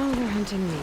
Now they're hunting me.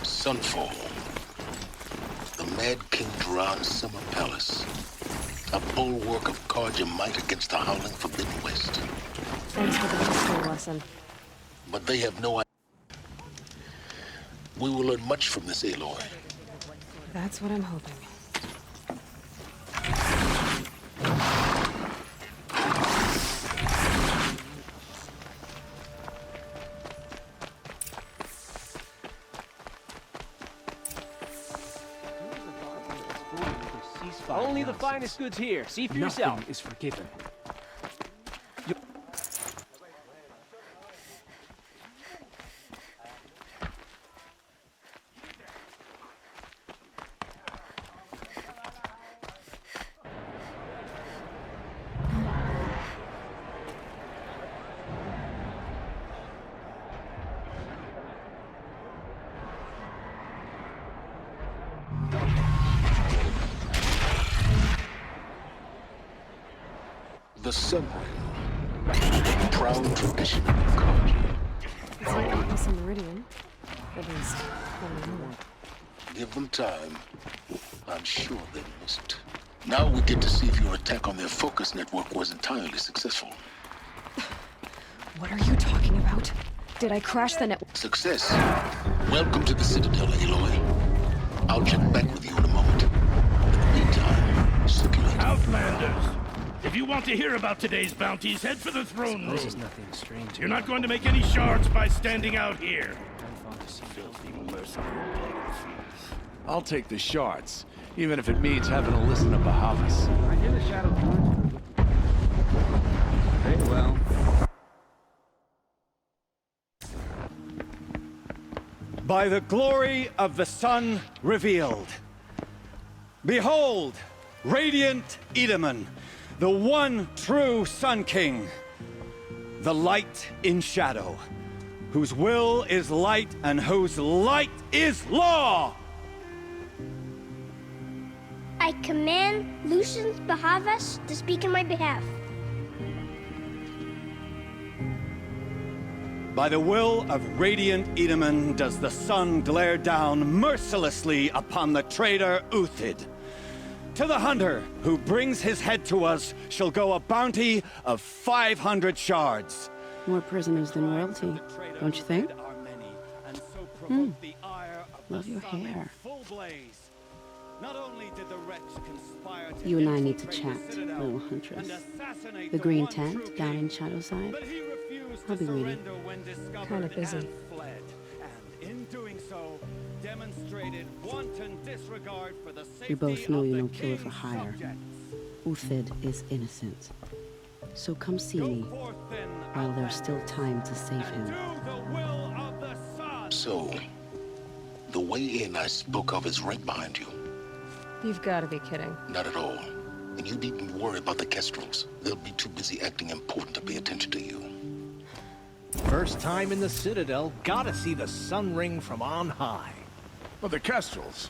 Sunfall. The Mad King Duran's summer palace. A bulwark of Carja might against the howling Forbidden West. Thanks for the history lesson. But they have no idea. We will learn much from this, Aloy. That's what I'm hoping. Only the finest goods here. See for yourself. Nothing is forgiven. The Sun Ring. Proud tradition of Carja. It's like Atlas and Meridian. At least, I don't know. Give them time. I'm sure they must. Now we get to see if your attack on their focus network was entirely successful. What are you talking about? Did I crash the network? Success. Welcome to the Citadel, Aloy. I'll check back with you in a moment. Meantime, circulate. Outlanders! If you want to hear about today's bounties, head for the throne room. This is nothing strange. You're not going to make any shards by standing out here. I'll take the shards, even if it means having to listen to Bahavas. I hear the shadow. Very well. By the glory of the sun revealed. Behold, radiant Edaman, the one true Sun King, the light in shadow, whose will is light and whose light is law! I command Lucius Bahavas to speak in my behalf. By the will of radiant Edaman does the sun glare down mercilessly upon the traitor Uthid. To the hunter who brings his head to us shall go a bounty of 500 shards. More prisoners than royalty, don't you think? Love your hair. You and I need to chat, little huntress. The green tent down in Shadowside? I'll be waiting. Kind of busy. You both know you're no killer for hire. Uthid is innocent. So come see me while there's still time to save him. So, the way in I spoke of is right behind you. You've got to be kidding. Not at all. And you needn't worry about the Kestrels. They'll be too busy acting important to pay attention to you. First time in the Citadel, gotta see the sun ring from on high. Well, the Kestrels.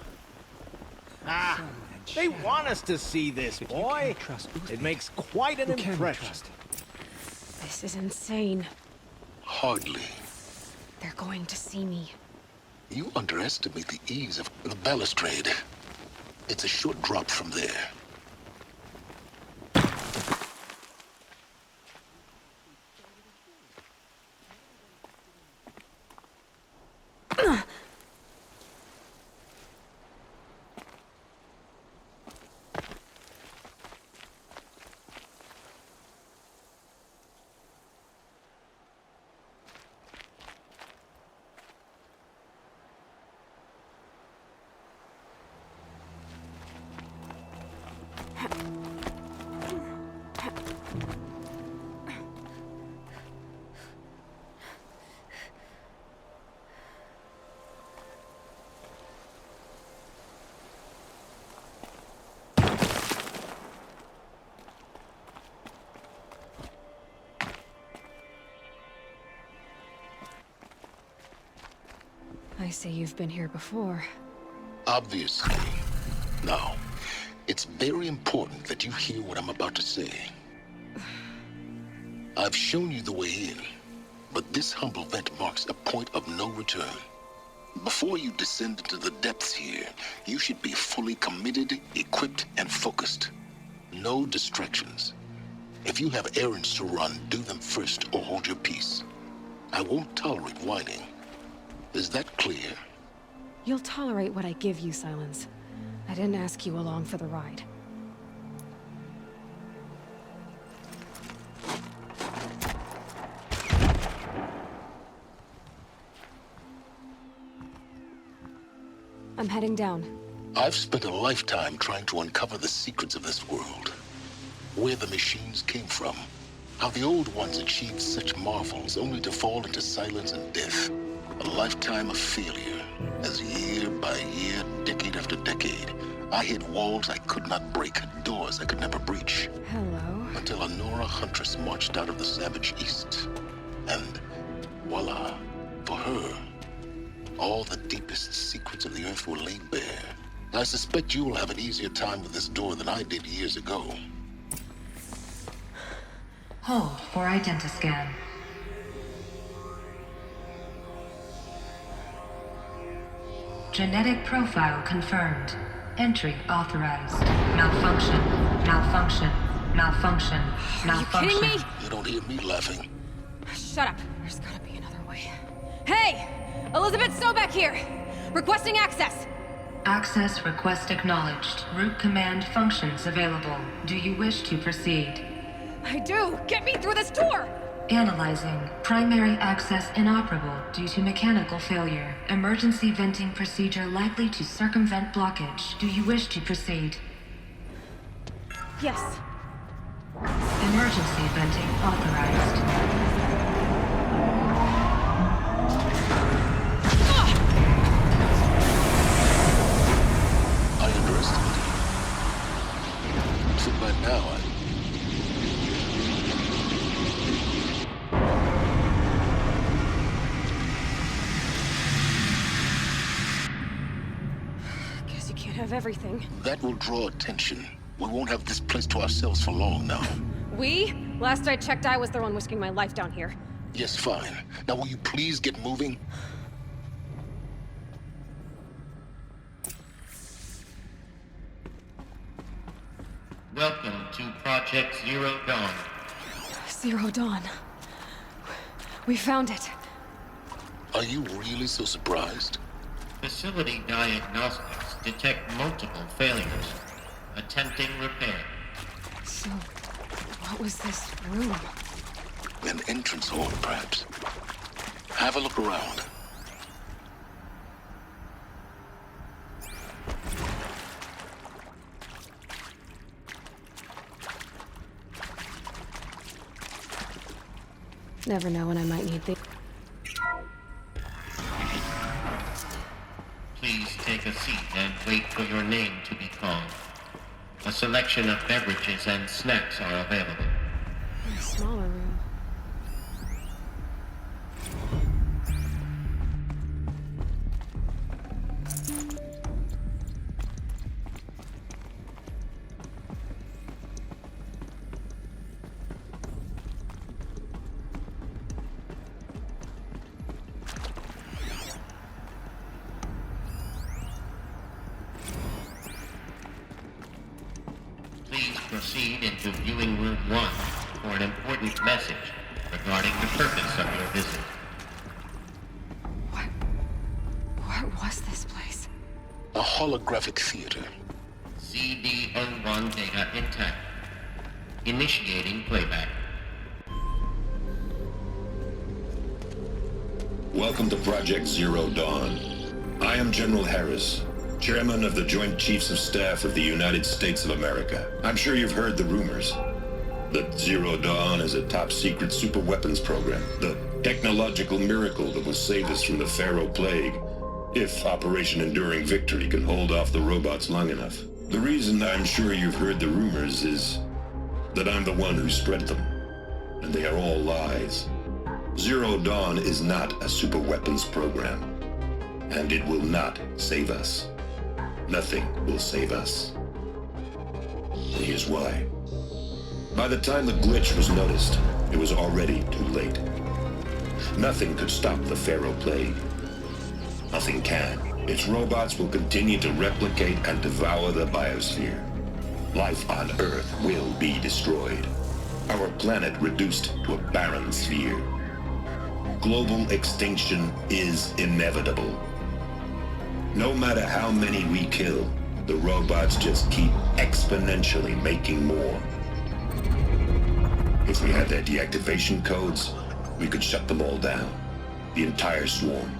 Ah, they want us to see this, boy. It makes quite an impression. This is insane. Hardly. They're going to see me. You underestimate the ease of the balustrade. It's a short drop from there. I see you've been here before. Obviously. Now, it's very important that you hear what I'm about to say. I've shown you the way in, but this humble vent marks a point of no return. Before you descend into the depths here, you should be fully committed, equipped, and focused. No distractions. If you have errands to run, do them first or hold your peace. I won't tolerate whining. Is that clear? You'll tolerate what I give you, Silence. I didn't ask you along for the ride. I'm heading down. I've spent a lifetime trying to uncover the secrets of this world. Where the machines came from. How the old ones achieved such marvels only to fall into silence and death. A lifetime of failure, as year by year, decade after decade, I hit walls I could not break, doors I could never breach. Hello. Until a Nora huntress marched out of the savage east. And voila, for her, all the deepest secrets of the earth were laid bare. I suspect you will have an easier time with this door than I did years ago. Hold for identiscan. Genetic profile confirmed. Entry authorized. Malfunction. Malfunction. Malfunction. Malfunction. Are you kidding me? You don't hear me laughing. Shut up. There's gotta be another way. Hey! Elizabeth Sobeck here! Requesting access! Access request acknowledged. Root command functions available. Do you wish to proceed? I do! Get me through this door! Analyzing. Primary access inoperable due to mechanical failure. Emergency venting procedure likely to circumvent blockage. Do you wish to proceed? Yes. Emergency venting authorized. I underestimated you. So by now, Guess you can't have everything. that will draw attention. We won't have this place to ourselves for long now. We? Last I checked, I was the one risking my life down here. Yes, fine. Now will you please get moving? Welcome to Project Zero Dawn. Zero Dawn. We found it. Are you really so surprised? Facility diagnostics detect multiple failures. Attempting repair. So, what was this room? An entrance hall, perhaps. Have a look around. Never know when I might need the... Please take a seat and wait for your name to be called. A selection of beverages and snacks are available. A smaller room. proceed into viewing room 1 for an important message regarding the purpose of your visit. What was this place? A holographic theater. CD01 data intact. Initiating playback. Welcome to Project Zero Dawn. I am General Harris, Chairman of the Joint Chiefs of Staff of the United States of America. I'm sure you've heard the rumors that Zero Dawn is a top-secret superweapons program, the technological miracle that will save us from the Pharaoh Plague, if Operation Enduring Victory can hold off the robots long enough. The reason I'm sure you've heard the rumors is that I'm the one who spread them, and they are all lies. Zero Dawn is not a superweapons program, and it will not save us. Nothing will save us. And here's why. By the time the glitch was noticed, it was already too late. Nothing could stop the Pharaoh Plague. Nothing can. Its robots will continue to replicate and devour the biosphere. Life on Earth will be destroyed. Our planet reduced to a barren sphere. Global extinction is inevitable. No matter how many we kill, the robots just keep exponentially making more. If we had their deactivation codes, we could shut them all down. The entire swarm.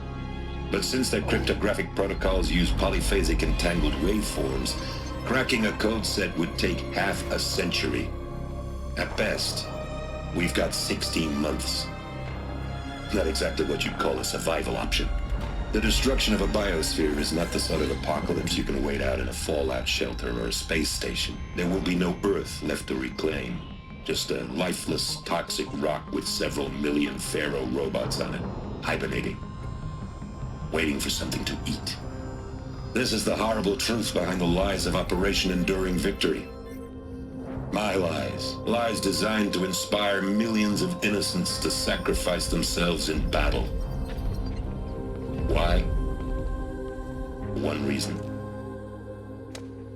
But since their cryptographic protocols use polyphasic entangled waveforms, cracking a code set would take half a century. At best, we've got 16 months. Not exactly what you'd call a survival option. The destruction of a biosphere is not the sort of apocalypse you can wait out in a fallout shelter or a space station. There will be no Earth left to reclaim. Just a lifeless, toxic rock with several million Pharaoh robots on it, hibernating, waiting for something to eat. This is the horrible truth behind the lies of Operation Enduring Victory. My lies. Lies designed to inspire millions of innocents to sacrifice themselves in battle. Why? One reason.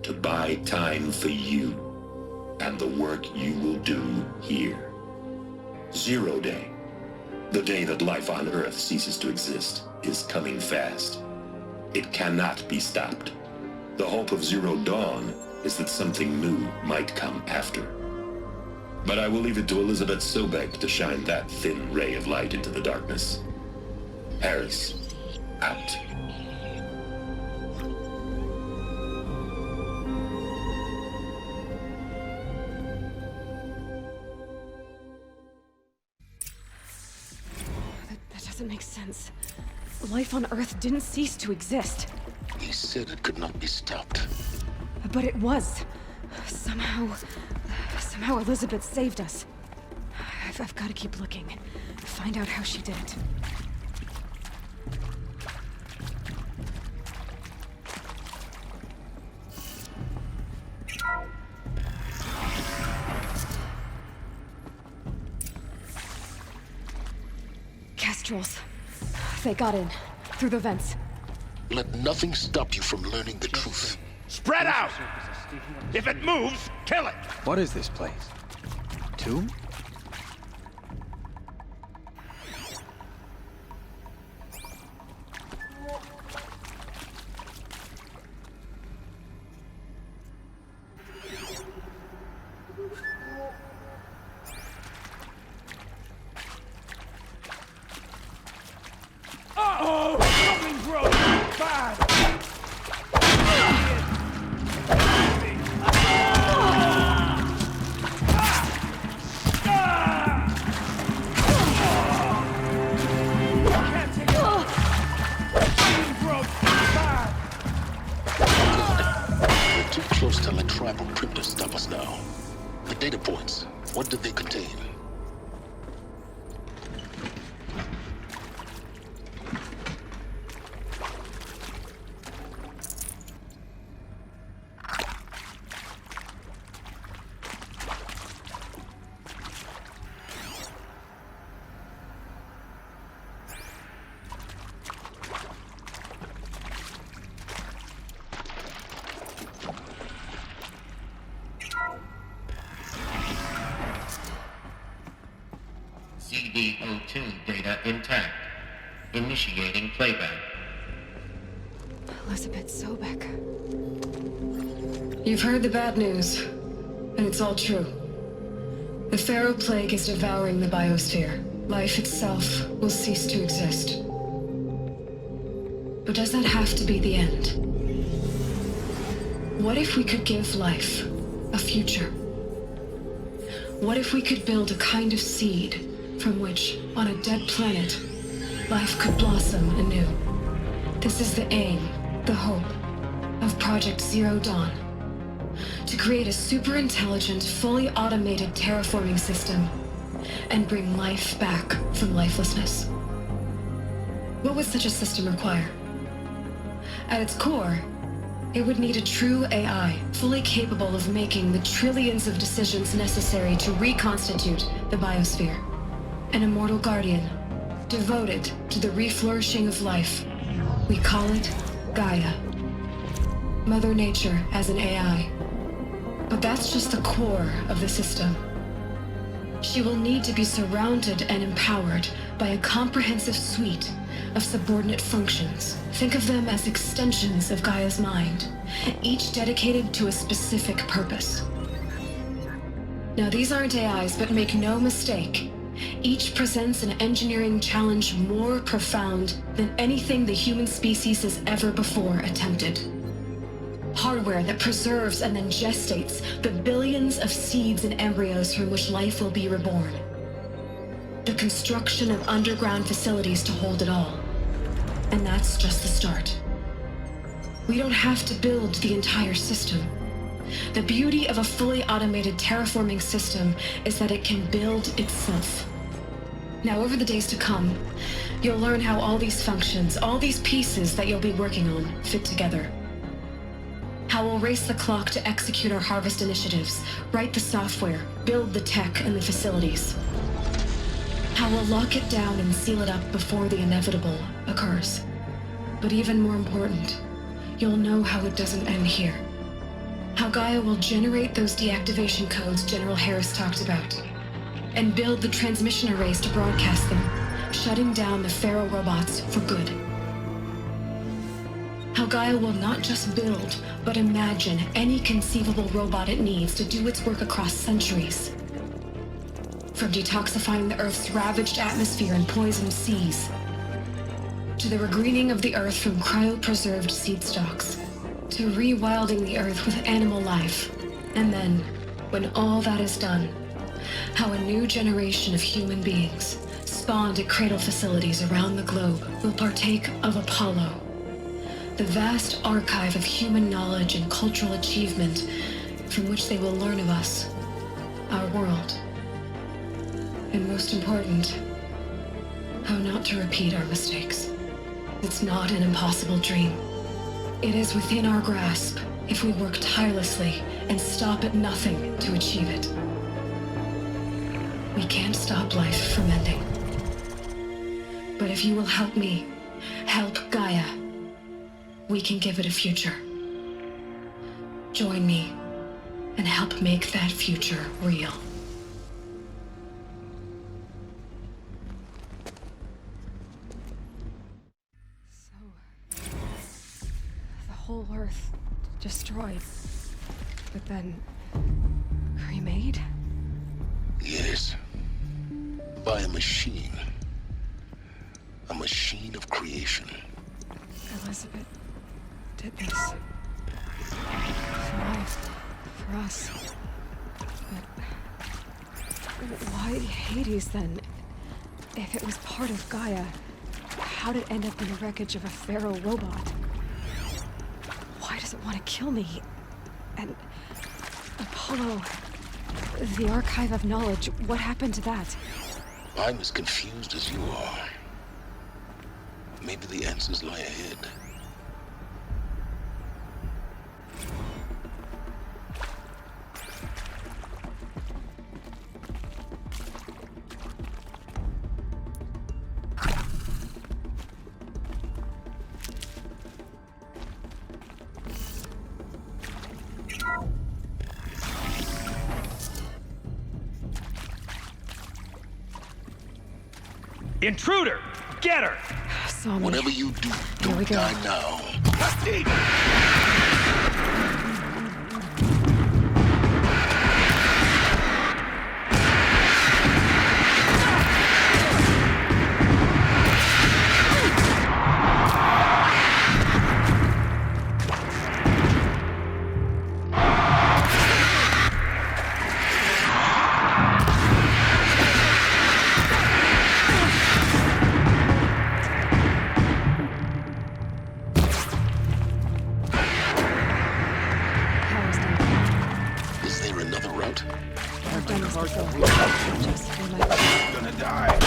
To buy time for you and the work you will do here. Zero Day, the day that life on Earth ceases to exist, is coming fast. It cannot be stopped. The hope of Zero Dawn is that something new might come after. But I will leave it to Elizabeth Sobek to shine that thin ray of light into the darkness. Harris, out. That doesn't make sense. Life on Earth didn't cease to exist. He said it could not be stopped. But it was. Somehow Elizabeth saved us. I've got to keep looking. Find out how she did it. Kestrels. They got in. Through the vents. Let nothing stop you from learning the truth. Spread out! If it moves, kill it! What is this place? Tomb? Uh-oh! Something broke! Bad! We're too close to let tribal crypto stop us now. The data points, what did they contain? CD02 data intact. Initiating playback. Elizabeth Sobek. You've heard the bad news, and it's all true. The Pharaoh Plague is devouring the biosphere. Life itself will cease to exist. But does that have to be the end? What if we could give life a future? What if we could build a kind of seed from which, on a dead planet, life could blossom anew? This is the aim, the hope, of Project Zero Dawn. To create a super-intelligent, fully automated terraforming system and bring life back from lifelessness. What would such a system require? At its core, it would need a true AI, fully capable of making the trillions of decisions necessary to reconstitute the biosphere. An immortal guardian, devoted to the reflourishing of life. We call it Gaia. Mother Nature as an AI. But that's just the core of the system. She will need to be surrounded and empowered by a comprehensive suite of subordinate functions. Think of them as extensions of Gaia's mind, each dedicated to a specific purpose. Now, these aren't AIs, but make no mistake, each presents an engineering challenge more profound than anything the human species has ever before attempted. Hardware that preserves and then gestates the billions of seeds and embryos from which life will be reborn. The construction of underground facilities to hold it all. And that's just the start. We don't have to build the entire system. The beauty of a fully automated terraforming system is that it can build itself. Now, over the days to come, you'll learn how all these functions, all these pieces that you'll be working on, fit together. How we'll race the clock to execute our harvest initiatives, write the software, build the tech and the facilities. How we'll lock it down and seal it up before the inevitable occurs. But even more important, you'll know how it doesn't end here. How Gaia will generate those deactivation codes General Harris talked about, and build the transmission arrays to broadcast them, shutting down the Pharaoh robots for good. How Gaia will not just build, but imagine any conceivable robot it needs to do its work across centuries. From detoxifying the Earth's ravaged atmosphere and poisoned seas, to the regreening of the Earth from cryopreserved seed stalks, to rewilding the Earth with animal life. And then, when all that is done, how a new generation of human beings, spawned at cradle facilities around the globe, will partake of Apollo, the vast archive of human knowledge and cultural achievement from which they will learn of us, our world. And most important, how not to repeat our mistakes. It's not an impossible dream. It is within our grasp if we work tirelessly and stop at nothing to achieve it. We can't stop life from ending. But if you will help me, help Gaia, we can give it a future. Join me and help make that future real. So, the whole Earth destroyed, but then remade? Yes. By a machine. A machine of creation. Elizabeth did this. For life. For us. But why Hades then? If it was part of Gaia, how did it end up in the wreckage of a Pharaoh robot? Why does it want to kill me? And Apollo, the archive of knowledge, what happened to that? I'm as confused as you are. Maybe the answers lie ahead. Intruder! Get her! Saw me. Whatever you do, Here we don't go. die now. Power's down. Is there another route? I've done this before. Just feel like Gonna die.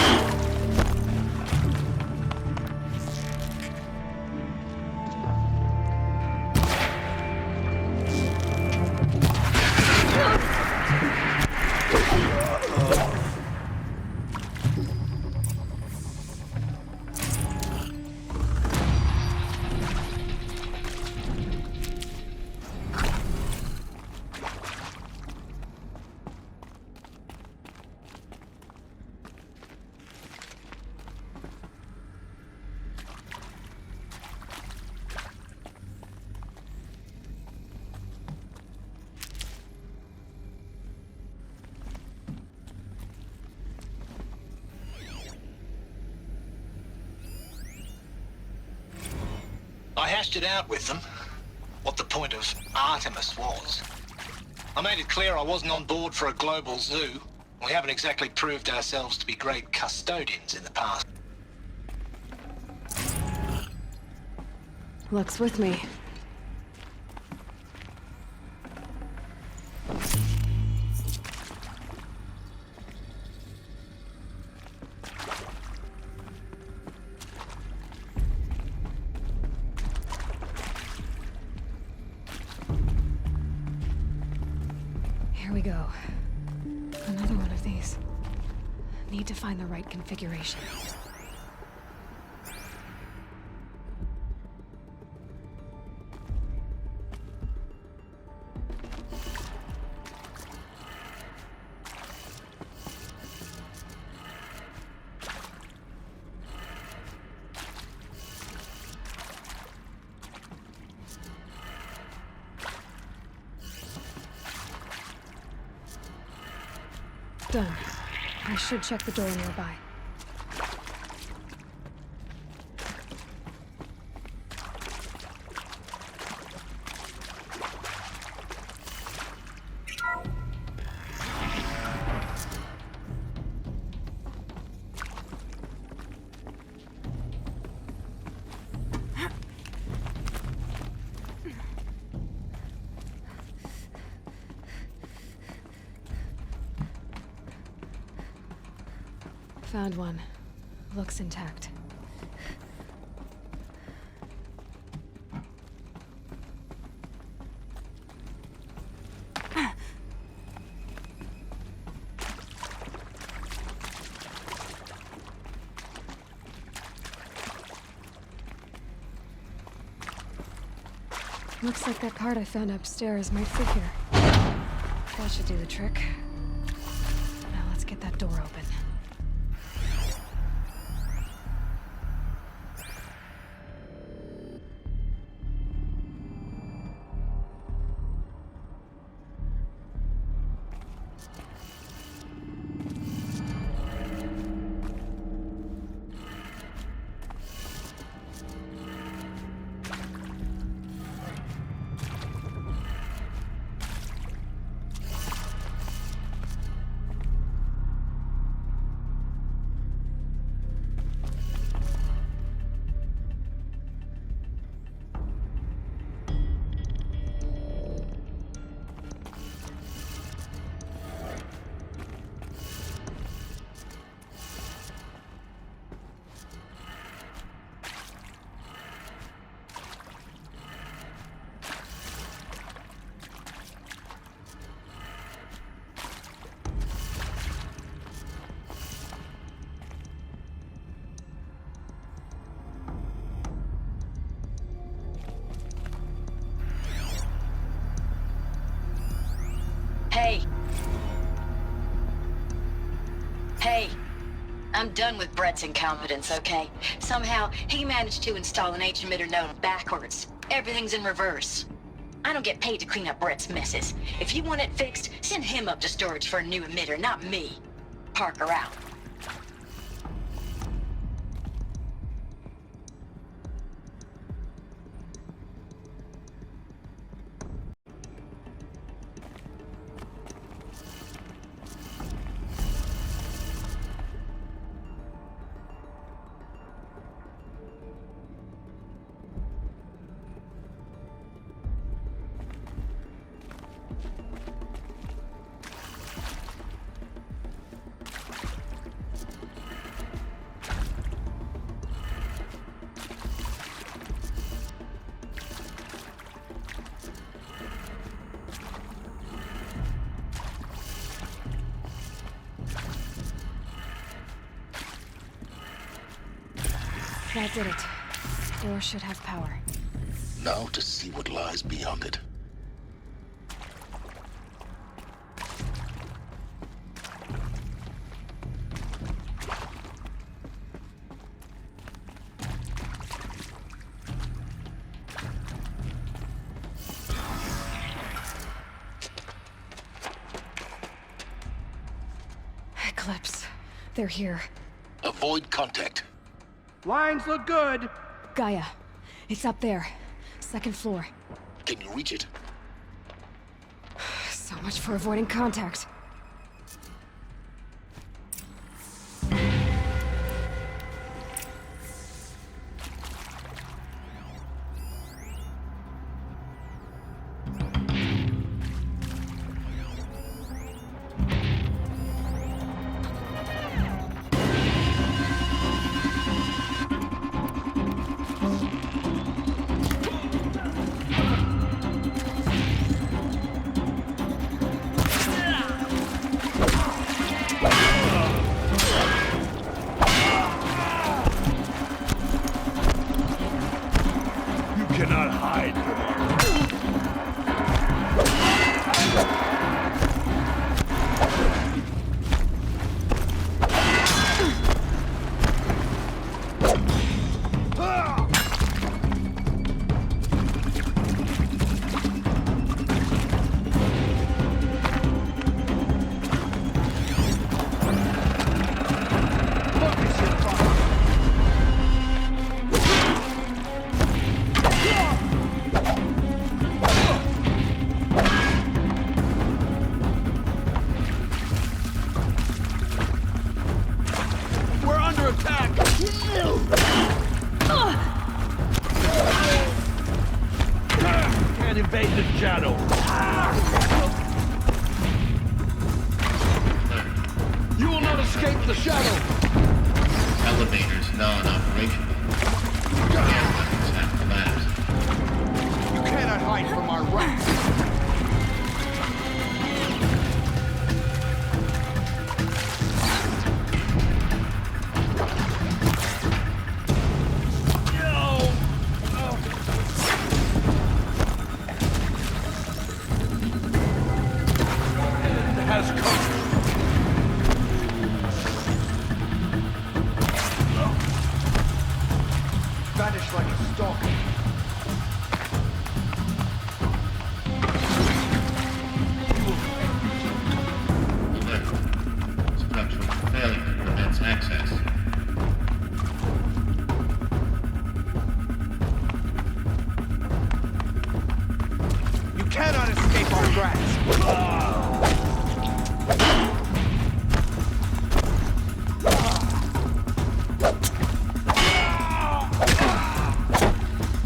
I hashed it out with them, what the point of Artemis was. I made it clear I wasn't on board for a global zoo. We haven't exactly proved ourselves to be great custodians in the past. Luck's with me. Here we go. Another one of these. Need to find the right configuration. Done. I should check the door nearby. Found one. Looks intact. Looks like that card I found upstairs might fit here. That should do the trick. Now let's get that door open. Hey. Hey. I'm done with Brett's incompetence, okay? Somehow, he managed to install an H-emitter node backwards. Everything's in reverse. I don't get paid to clean up Brett's messes. If you want it fixed, send him up to storage for a new emitter, not me. Parker out. That did it. Door should have power. Now to see what lies beyond it. Eclipse. They're here. Avoid contact. Lines look good. Gaia. It's up there. Second floor. Can you reach it? So much for avoiding contact. Invade the shadow. You will not escape the shadow. Elevators non-operational. Air weapons have collapsed. You cannot hide from our wrath. Vanish like a stalker. Structural failure prevents access. You cannot escape our grasp.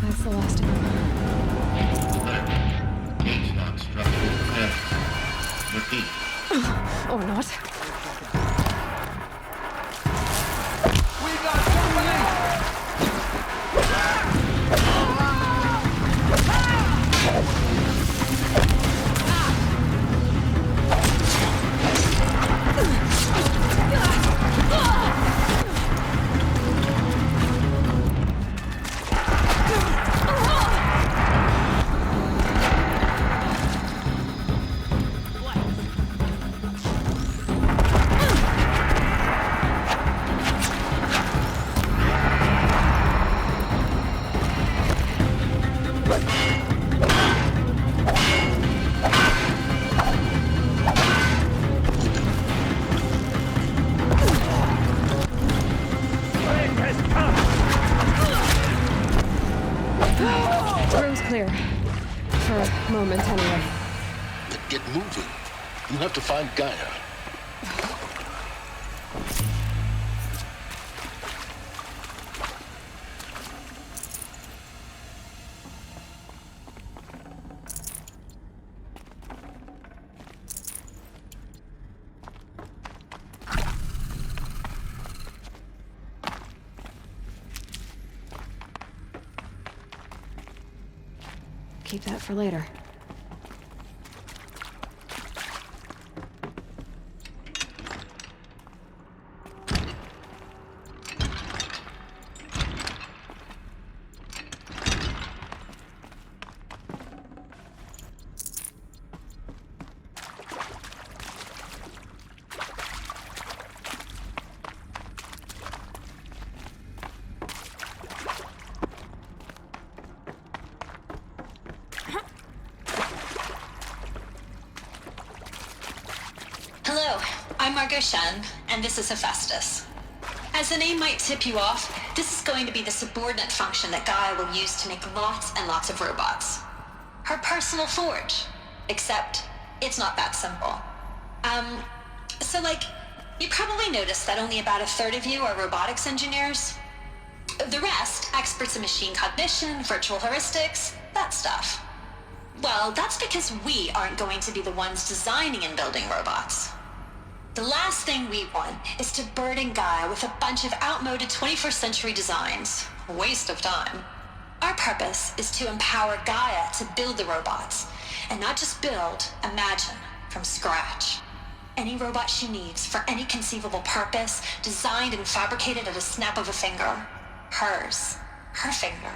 That's the last of them. H-lock structural failure. Repeat. Or not. We got company! moment, anyway. Then get moving. You have to find Gaia. Keep that for later. And this is Hephaestus. As the name might tip you off, this is going to be the subordinate function that Gaia will use to make lots and lots of robots. Her personal forge. Except, it's not that simple. You probably noticed that only about a third of you are robotics engineers. The rest, experts in machine cognition, virtual heuristics, that stuff. Well, that's because we aren't going to be the ones designing and building robots. The last thing we want is to burden Gaia with a bunch of outmoded 21st century designs. A waste of time. Our purpose is to empower Gaia to build the robots. And not just build, imagine, from scratch. Any robot she needs for any conceivable purpose, designed and fabricated at a snap of a finger. Hers. Her finger.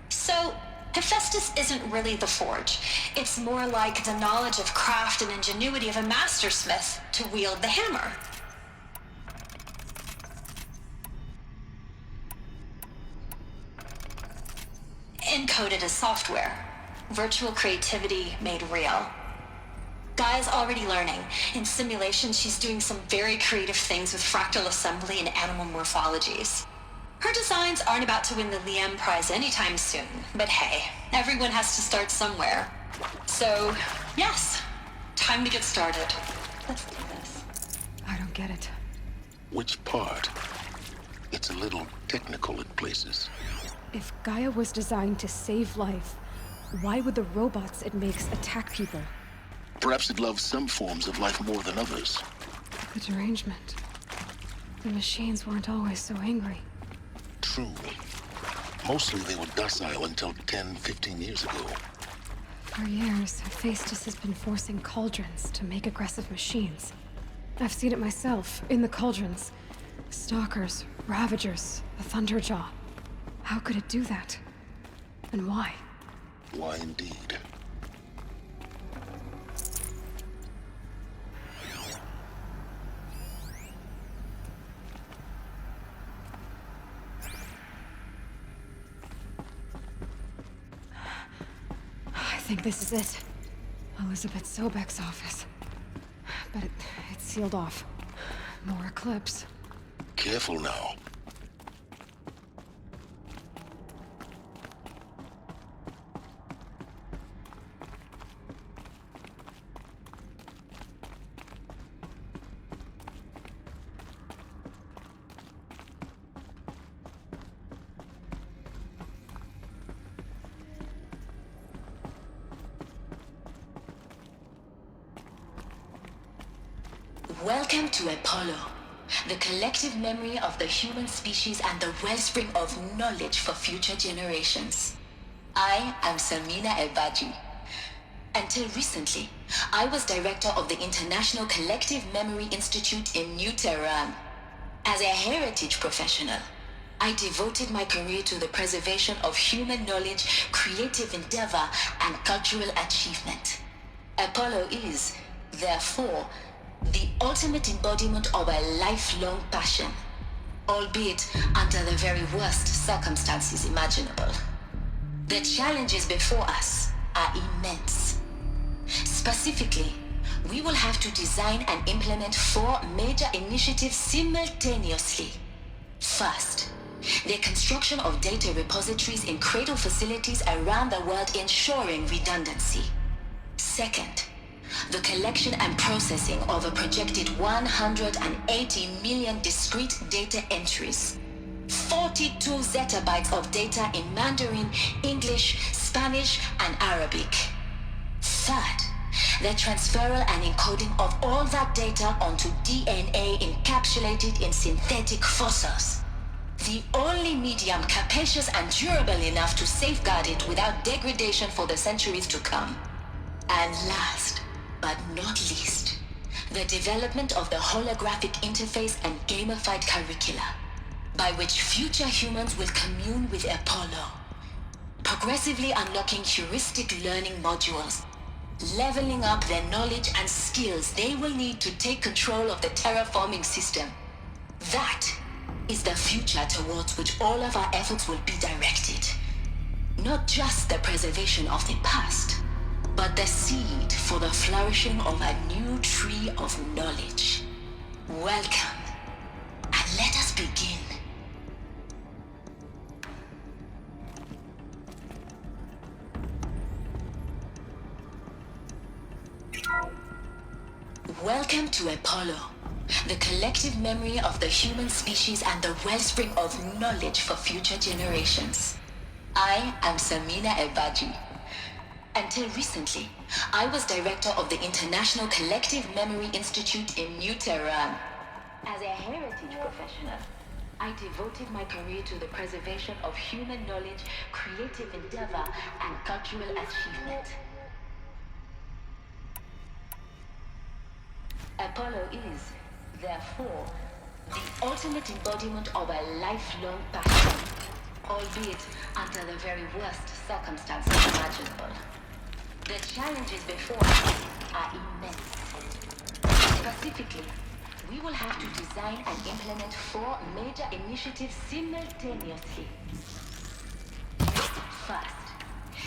So, Hephaestus isn't really the forge. It's more like the knowledge of craft and ingenuity of a mastersmith to wield the hammer. Encoded as software. Virtual creativity made real. Gaia's already learning. In simulation, she's doing some very creative things with fractal assembly and animal morphologies. Her designs aren't about to win the Liam Prize anytime soon, but hey, everyone has to start somewhere. So, yes, time to get started. Let's do this. I don't get it. Which part? It's a little technical in places. If Gaia was designed to save life, why would the robots it makes attack people? Perhaps it loves some forms of life more than others. The derangement. The machines weren't always so angry. True. Mostly they were docile until 10, 15 years ago. For years, Hephaestus has been forcing cauldrons to make aggressive machines. I've seen it myself, in the cauldrons. Stalkers, Ravagers, the Thunderjaw. How could it do that? And why? Why indeed? I think this is it. Elizabeth Sobek's office. But it's sealed off. More Eclipse. Careful now. Welcome to Apollo, the collective memory of the human species and the wellspring of knowledge for future generations. I am Samina Ebaji. Until recently, I was director of the International Collective Memory Institute in New Tehran. As a heritage professional, I devoted my career to the preservation of human knowledge, creative endeavor, and cultural achievement. Apollo is, therefore, the ultimate embodiment of a lifelong passion, albeit under the very worst circumstances imaginable. The challenges before us are immense. Specifically, we will have to design and implement 4 major initiatives simultaneously. First, the construction of data repositories in cradle facilities around the world ensuring redundancy. Second, the collection and processing of a projected 180 million discrete data entries. 42 zettabytes of data in Mandarin, English, Spanish, and Arabic. Third, the transferal and encoding of all that data onto DNA encapsulated in synthetic fossils. The only medium capacious and durable enough to safeguard it without degradation for the centuries to come. And last, but not least, the development of the holographic interface and gamified curricula, by which future humans will commune with Apollo, progressively unlocking heuristic learning modules, leveling up their knowledge and skills they will need to take control of the terraforming system. That is the future towards which all of our efforts will be directed. Not just the preservation of the past, but the seed for the flourishing of a new tree of knowledge. Welcome, and let us begin. Welcome to Apollo, the collective memory of the human species and the wellspring of knowledge for future generations. I am Samina Ebaji. Until recently, I was director of the International Collective Memory Institute in New Tehran. As a heritage professional, I devoted my career to the preservation of human knowledge, creative endeavor, and cultural achievement. Apollo is, therefore, the ultimate embodiment of a lifelong passion, albeit under the very worst circumstances imaginable. The challenges before us are immense. Specifically, we will have to design and implement 4 major initiatives simultaneously. First,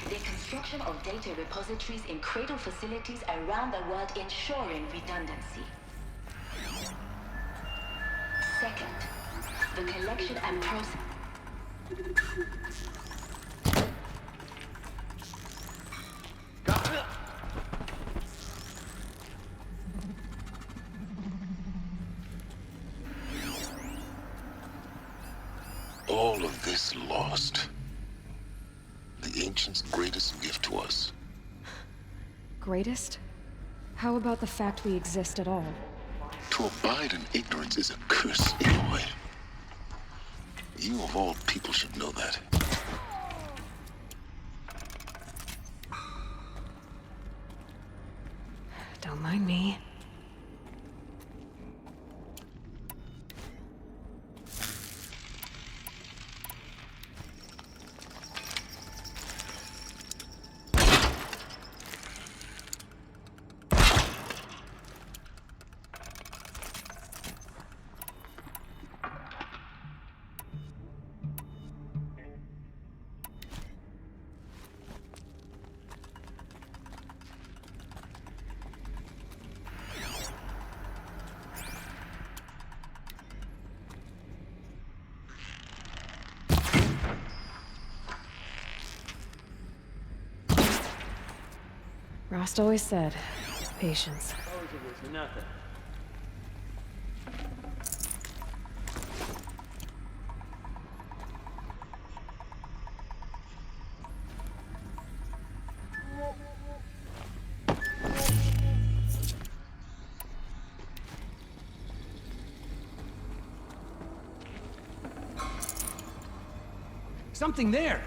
the construction of data repositories in cradle facilities around the world, ensuring redundancy. Second, the collection and process. All of this lost. The Ancients' greatest gift to us. Greatest? How about the fact we exist at all? To abide in ignorance is a curse, Aloy. You of all people should know that. Don't mind me. Rost always said, patience. Suppose it was nothing. Something there!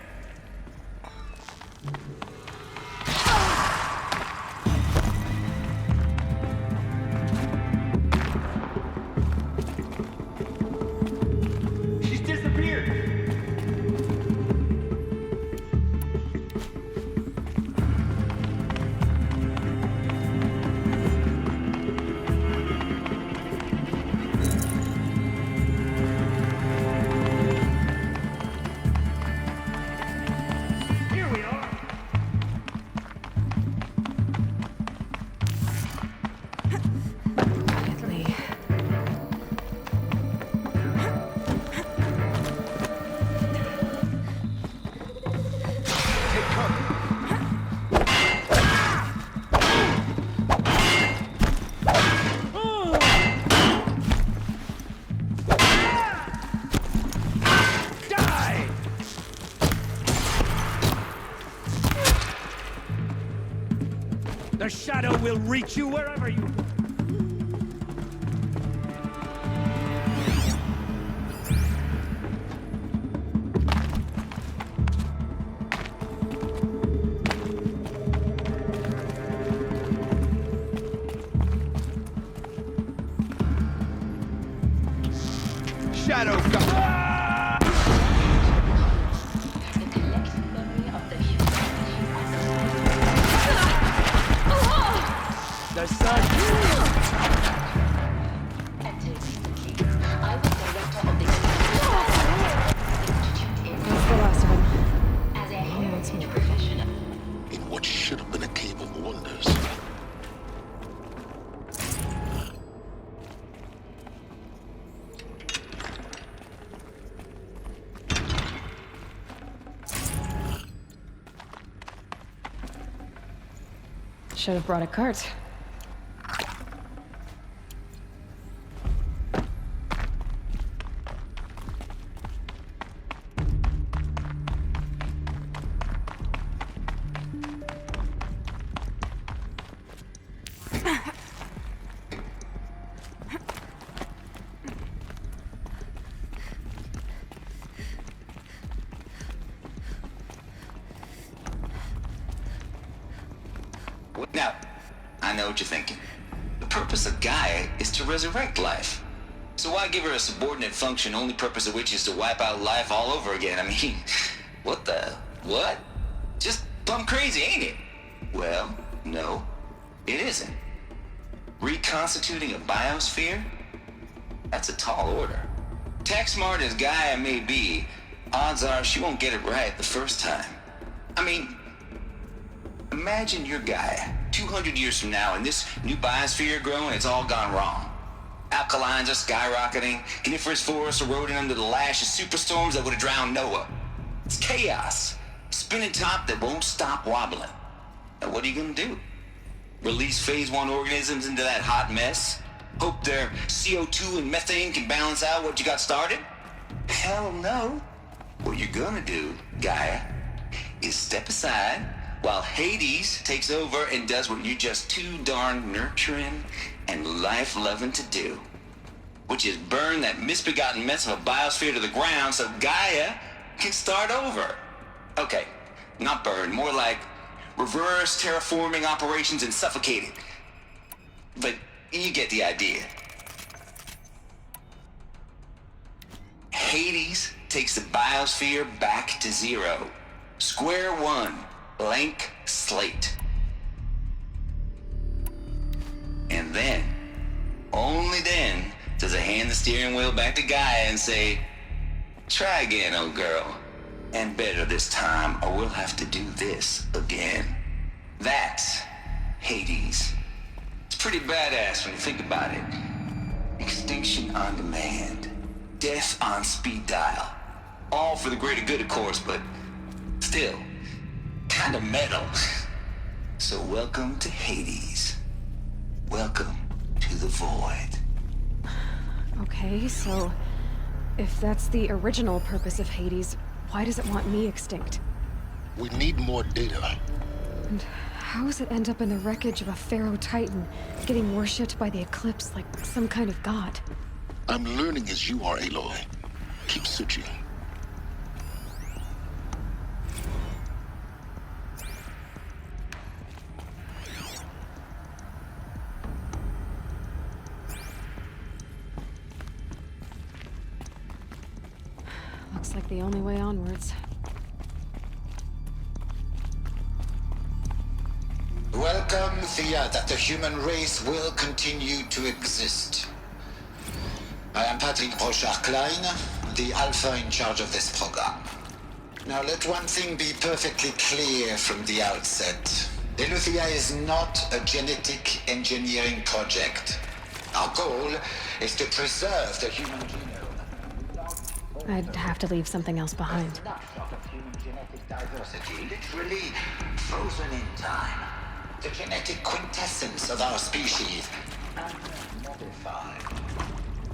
will reach you wherever you... Shadow God! The sun! That's the last of them. Once more. In what should have been a cave of wonders. Should have brought a cart. Now, I know what you're thinking. The purpose of Gaia is to resurrect life. So why give her a subordinate function, only purpose of which is to wipe out life all over again? I mean, what the... what? Just plumb crazy, ain't it? Well, no, it isn't. Reconstituting a biosphere? That's a tall order. Tech smart as Gaia may be, odds are she won't get it right the first time. I mean, imagine you're Gaia, 200 years from now, and this new biosphere growing, it's all gone wrong. Alkalines are skyrocketing, coniferous forests eroding under the lash of superstorms that would have drowned Noah. It's chaos, spinning top that won't stop wobbling. Now what are you gonna do? Release phase 1 organisms into that hot mess? Hope their CO2 and methane can balance out what you got started? Hell no. What you're gonna do, Gaia, is step aside while Hades takes over and does what you're just too darn nurturing and life-loving to do, which is burn that misbegotten mess of a biosphere to the ground so Gaia can start over. Okay, not burn, more like reverse terraforming operations and suffocate it. But you get the idea. Hades takes the biosphere back to zero. Square one. Blank slate. And then, only then, does it hand the steering wheel back to Gaia and say, try again, old girl. And better this time, or we'll have to do this again. That's Hades. It's pretty badass when you think about it. Extinction on demand. Death on speed dial. All for the greater good, of course, but still. Kind of metal. So welcome to Hades. Welcome to the void. Okay, so if that's the original purpose of Hades, why does it want me extinct? We need more data. And how does it end up in the wreckage of a Pharaoh Titan, getting worshipped by the Eclipse like some kind of god? I'm learning as you are, Aloy. Keep searching. Looks like the only way onwards. Welcome, Thea, that the human race will continue to exist. I am Patrick Brochard-Klein, the Alpha in charge of this program. Now let one thing be perfectly clear from the outset. Eleuthia is not a genetic engineering project. Our goal is to preserve the human genome. I'd have to leave something else behind. Snapshot of human genetic diversity, literally frozen in time. The genetic quintessence of our species, unmodified.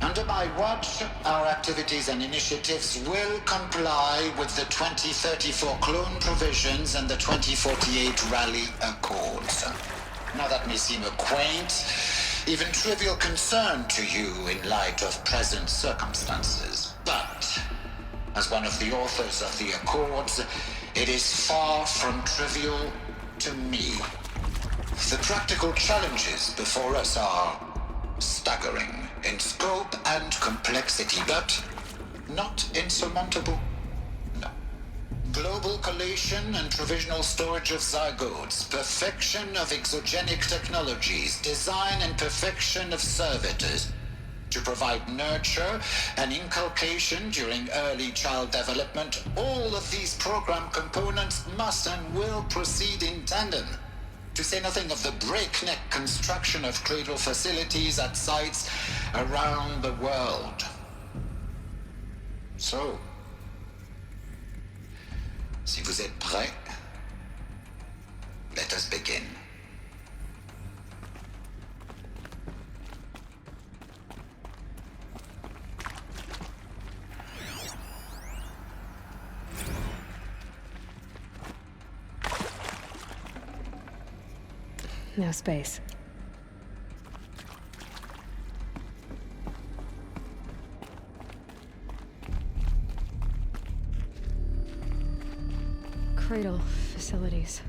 Under my watch, our activities and initiatives will comply with the 2034 clone provisions and the 2048 Rally Accords. Now that may seem a quaint, even trivial concern to you in light of present circumstances, but as one of the authors of the Accords, it is far from trivial to me. The practical challenges before us are staggering in scope and complexity, but not insurmountable. No. Global collation and provisional storage of zygotes, perfection of exogenic technologies, design and perfection of servitors to provide nurture and inculcation during early child development. All of these program components must and will proceed in tandem, to say nothing of the breakneck construction of cradle facilities at sites around the world. So, si vous êtes prêts, let us begin. No space. Cradle facilities.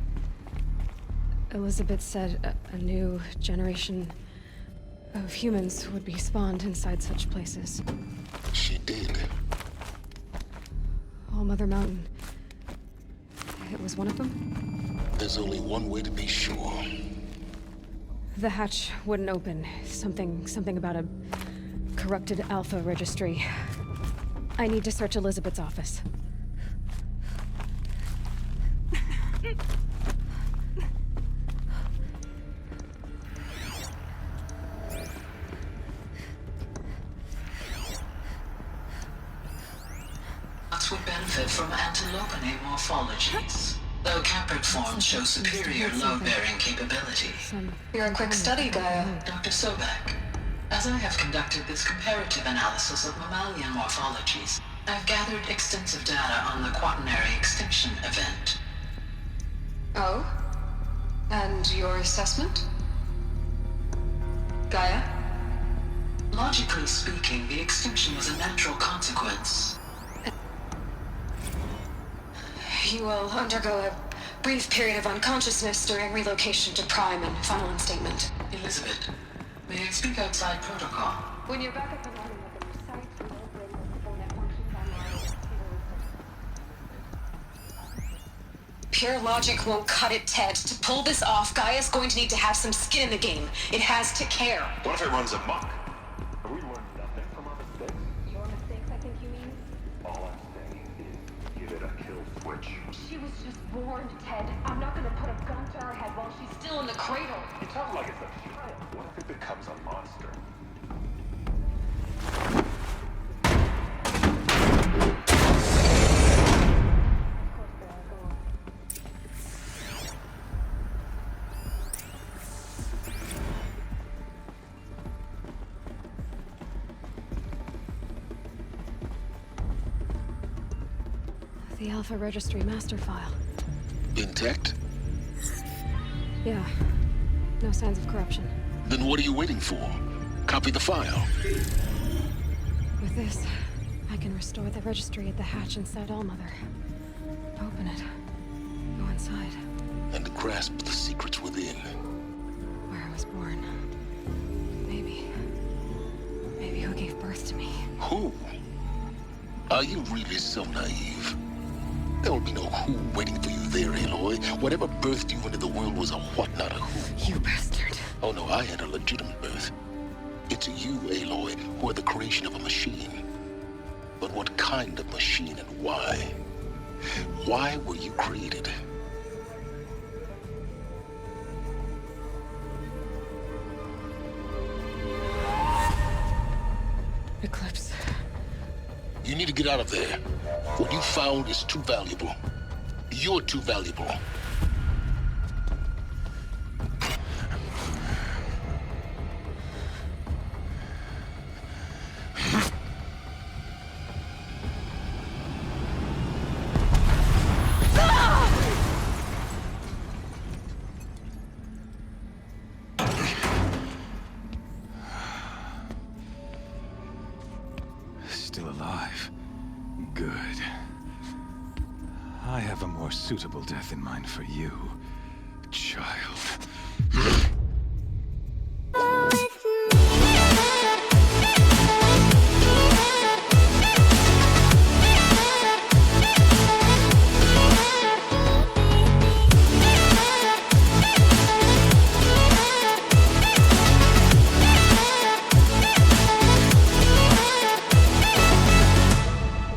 Elizabeth said a new generation of humans would be spawned inside such places. She did. All Mother Mountain. It was one of them? There's only one way to be sure. The hatch wouldn't open. Something about a corrupted Alpha registry. I need to search Elizabeth's office. Nuts would benefit from antilopinae morphologies, though caprid forms show superior load-bearing capability. You're a quick study, Gaia. Dr. Sobek, as I have conducted this comparative analysis of mammalian morphologies, I've gathered extensive data on the quaternary extinction event. Oh? And your assessment? Gaia? Logically speaking, the extinction was a natural consequence. You will undergo a brief period of unconsciousness during relocation to Prime and final instatement. Elizabeth, may I speak outside protocol? When you're back up and running with the new site, we will bring multiple net functions online. Pure logic won't cut it, Ted. To pull this off, Gaia's going to need to have some skin in the game. It has to care. What if it runs amok? Have we learned nothing from our mistakes? Your mistakes, I think you mean? All I'm saying is, give it a kill switch. She was just born, Ted. I'm not gonna put a gun to her head while she's still in the cradle. You talk like it's a child. What if it becomes a monster? The Alpha Registry master file. Intact? Yeah. No signs of corruption. Then what are you waiting for? Copy the file. With this, I can restore the registry at the hatch inside Allmother. Open it. Go inside. And grasp the secrets within. Where I was born. Maybe who gave birth to me. Who? Are you really so naive? There will be no who waiting for you there, Aloy. Whatever birthed you into the world was a what, not a who. You bastard. Oh no, I had a legitimate birth. It's you, Aloy, who are the creation of a machine. But what kind of machine and why? Why were you created? Eclipse. You need to get out of there. What you found is too valuable. You're too valuable. still alive. Good. I have a more suitable death in mind for you, child.